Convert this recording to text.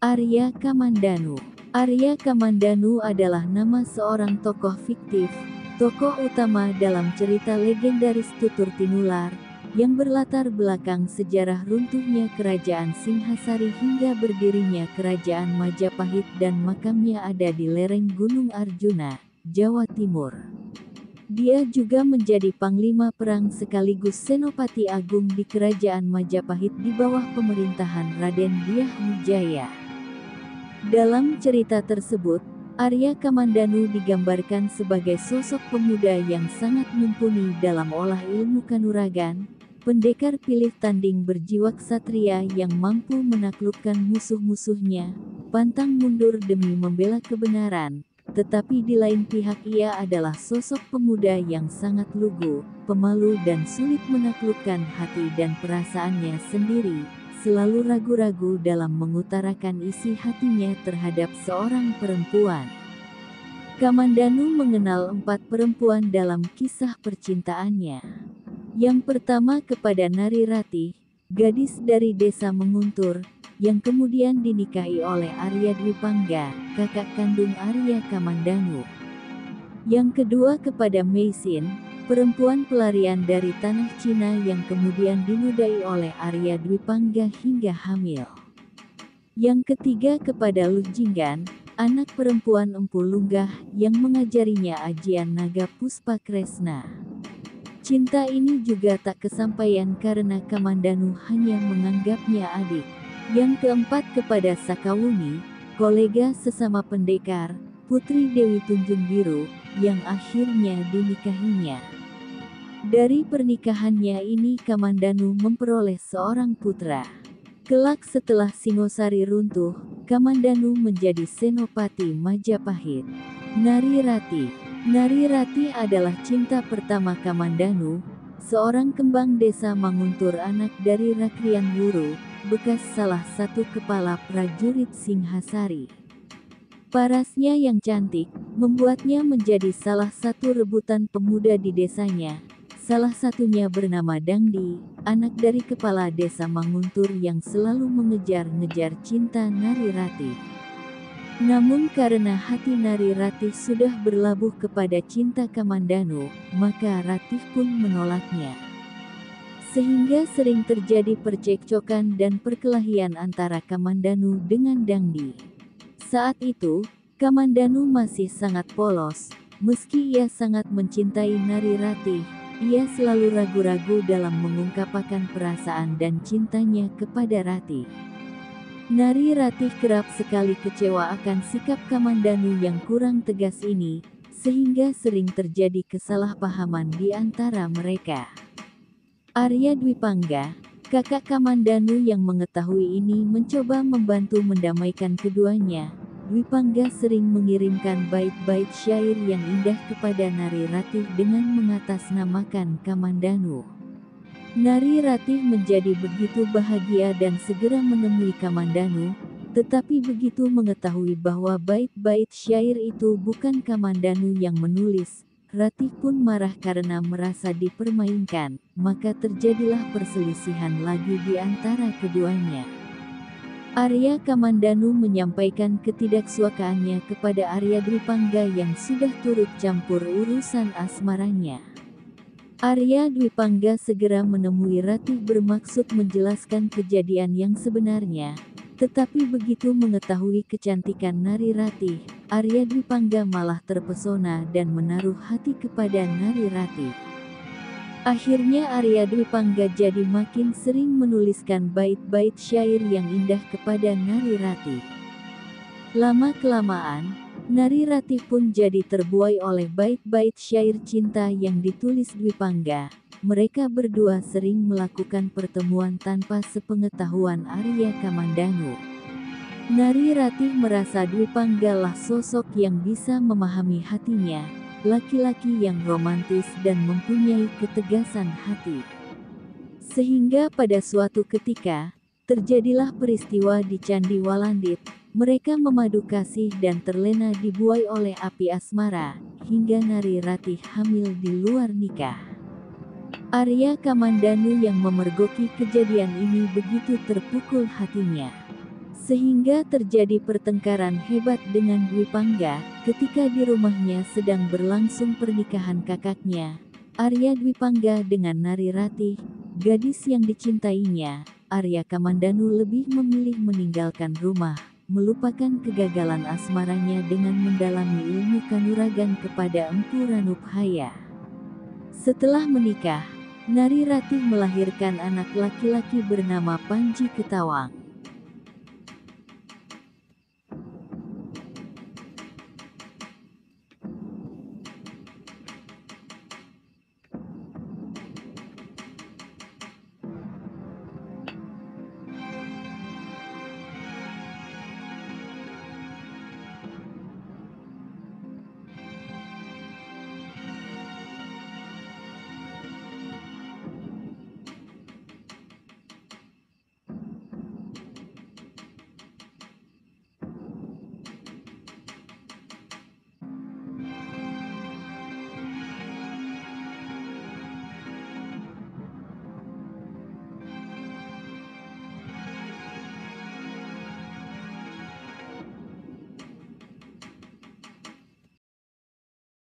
Arya Kamandanu. Arya Kamandanu adalah nama seorang tokoh fiktif, tokoh utama dalam cerita legendaris Tutur Tinular, yang berlatar belakang sejarah runtuhnya Kerajaan Singhasari hingga berdirinya Kerajaan Majapahit dan makamnya ada di lereng Gunung Arjuna, Jawa Timur. Dia juga menjadi panglima perang sekaligus senopati agung di Kerajaan Majapahit di bawah pemerintahan Raden Dyah Wijaya. Dalam cerita tersebut, Arya Kamandanu digambarkan sebagai sosok pemuda yang sangat mumpuni dalam olah ilmu kanuragan, pendekar pilih tanding berjiwa ksatria yang mampu menaklukkan musuh-musuhnya, pantang mundur demi membela kebenaran. Tetapi di lain pihak ia adalah sosok pemuda yang sangat lugu, pemalu dan sulit menaklukkan hati dan perasaannya sendiri, selalu ragu-ragu dalam mengutarakan isi hatinya terhadap seorang perempuan. Kamandanu mengenal 4 perempuan dalam kisah percintaannya. Yang pertama kepada Nari Ratih, gadis dari desa Menguntur, yang kemudian dinikahi oleh Arya Dwipangga, kakak kandung Arya Kamandanu. Yang kedua kepada Meisin, perempuan pelarian dari tanah Cina yang kemudian dinodai oleh Arya Dwipangga hingga hamil. Yang ketiga kepada Luh Jinggan, anak perempuan Empu Lunggah yang mengajarinya ajian naga Puspa Kresna. Cinta ini juga tak kesampaian karena Kamandanu hanya menganggapnya adik. Yang keempat kepada Sakawuni, kolega sesama pendekar, putri Dewi Tunjung Biru, yang akhirnya dinikahinya. Dari pernikahannya ini Kamandanu memperoleh seorang putra. Kelak setelah Singosari runtuh, Kamandanu menjadi senopati Majapahit. Nari Ratih. Nari Ratih adalah cinta pertama Kamandanu, seorang kembang desa Manguntur anak dari Rakrian Wuru, bekas salah satu kepala prajurit Singhasari. Parasnya yang cantik, membuatnya menjadi salah satu rebutan pemuda di desanya, salah satunya bernama Dangdi, anak dari kepala desa Manguntur yang selalu mengejar-ngejar cinta Nari Ratih. Namun karena hati Nari Ratih sudah berlabuh kepada cinta Kamandanu, maka Ratih pun menolaknya. Sehingga sering terjadi percekcokan dan perkelahian antara Kamandanu dengan Dangdi. Saat itu, Kamandanu masih sangat polos, meski ia sangat mencintai Nari Ratih, ia selalu ragu-ragu dalam mengungkapkan perasaan dan cintanya kepada Ratih. Nari Ratih kerap sekali kecewa akan sikap Kamandanu yang kurang tegas ini, sehingga sering terjadi kesalahpahaman di antara mereka. Arya Dwipangga, kakak Kamandanu yang mengetahui ini mencoba membantu mendamaikan keduanya. Dwipangga sering mengirimkan bait-bait syair yang indah kepada Nari Ratih dengan mengatasnamakan Kamandanu. Nari Ratih menjadi begitu bahagia dan segera menemui Kamandanu, tetapi begitu mengetahui bahwa bait-bait syair itu bukan Kamandanu yang menulis, Ratih pun marah karena merasa dipermainkan, maka terjadilah perselisihan lagi di antara keduanya. Arya Kamandanu menyampaikan ketidaksukaannya kepada Arya Dwipangga yang sudah turut campur urusan asmaranya. Arya Dwipangga segera menemui Ratih bermaksud menjelaskan kejadian yang sebenarnya, tetapi begitu mengetahui kecantikan Nari Ratih, Arya Dwipangga malah terpesona dan menaruh hati kepada Nari Ratih. Akhirnya Arya Dwipangga jadi makin sering menuliskan bait-bait syair yang indah kepada Nari Ratih. Lama-kelamaan, Nari Ratih pun jadi terbuai oleh bait-bait syair cinta yang ditulis Dwipangga. Mereka berdua sering melakukan pertemuan tanpa sepengetahuan Arya Kamandanu. Nari Ratih merasa Dwipangga lah sosok yang bisa memahami hatinya, laki-laki yang romantis dan mempunyai ketegasan hati. Sehingga pada suatu ketika, terjadilah peristiwa di Candi Walandit. Mereka memadu kasih dan terlena dibuai oleh api asmara, hingga Nari Ratih hamil di luar nikah. Arya Kamandanu yang memergoki kejadian ini begitu terpukul hatinya. Sehingga terjadi pertengkaran hebat dengan Dwi Pangga ketika di rumahnya sedang berlangsung pernikahan kakaknya, Arya Dwi Pangga dengan Nari Ratih, gadis yang dicintainya. Arya Kamandanu lebih memilih meninggalkan rumah, melupakan kegagalan asmaranya dengan mendalami ilmu kanuragan kepada Empu Ranubhaya. Setelah menikah, Nari Ratih melahirkan anak laki-laki bernama Panji Ketawang.